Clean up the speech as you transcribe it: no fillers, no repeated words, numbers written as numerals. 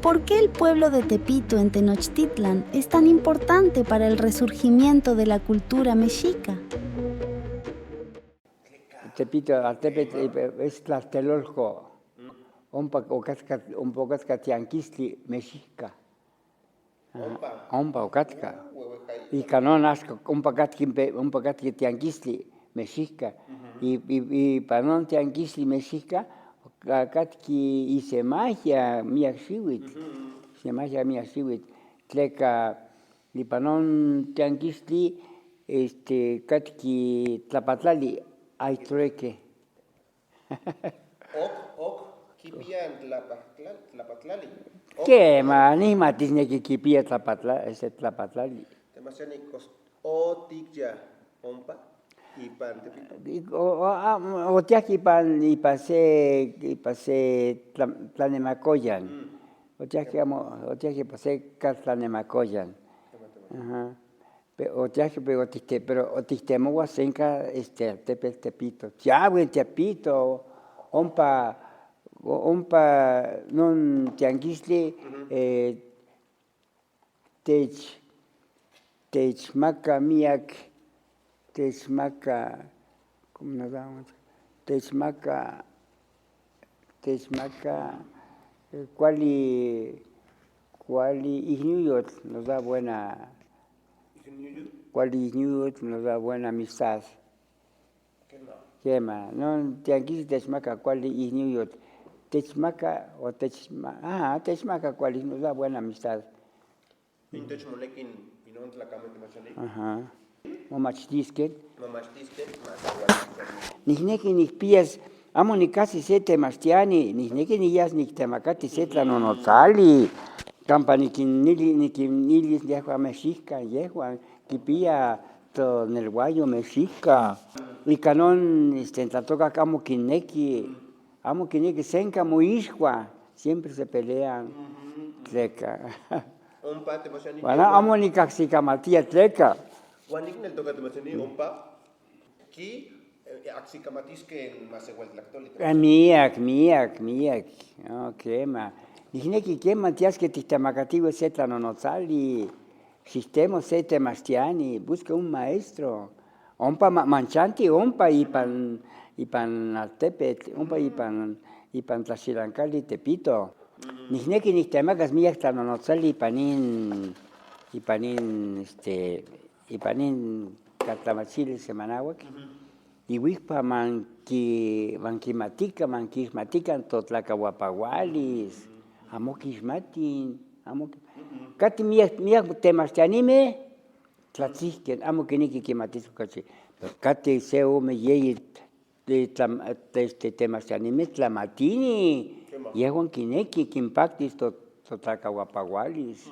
¿Por qué el pueblo de Tepito en Tenochtitlan es tan importante para el resurgimiento de la cultura mexica? Tepito, es Tlatelolco, un pocasca tianquistli mexica. Ompa ocatca. Y canon asco, un pacatqui tianquistli mexica. Y panon tianquistli mexica, catqui isemagia miaxiwit. Isemagia miaxiwit. Tleca, y panon tianquistli, catqui tlapatlali, ay trueque. Kipian tlapatlali. ¿Qué ma? Ni matis ne que kipia tlapatlali. Temasianicos o tikya ompa y pan tepito. O tiaki pan y pasé tlanemacoyan. O tiaki pasé tlanemacoyan. Ajá. Pero otixtemoua senca tepito. Tiahui tepito, ompa non tianguistli techmaca miak, ¿cómo nos damos? Techmaca cuali ignuyot nos da buena. Cuali nos da buena amistad. Quema, no tianguis techmaca cuali ignuyot. Techmaca cuali nos da buena amistad. Intechmolekin pinon tlacame temasianik. Ajá. Momachtisken. Más Nihneki nikpias, amo nikasi se temastiani, nihneki niyas niktemacati se tlanonotzali. Campa nikinilis yehua mexica, yehua kipia tonelguayo mexica. Y canon tlatoca amo kineki senca moixua, siempre se pelean. Tleca. Ompa temasianik. Bueno, amo nikaxicamatia tleca. Juan Ignel toca temasianik ompa. Ki axicamatisque más igual tlactolita. Miak. No, quema. Nihneki quema tias que titemacativo se tlanonotzali. Sistema se temastiani. Busca un maestro. Ompa manchanti, ompa ipan altepet, ompa ipan tlaxilancali tepito. Nihneki nitemacas miak tlanonotzali ipanin catlamachili semanahuac. Y wikpa manquismatican totlacahuapahualis, amo quismatin, cati miak temastianime, tlatzihken, amo quiniqui quimatisco cachi, pero cati se ome yeyi temastianime tlamatini, yehuan quiniqui quimpactis totlacahuapahualis.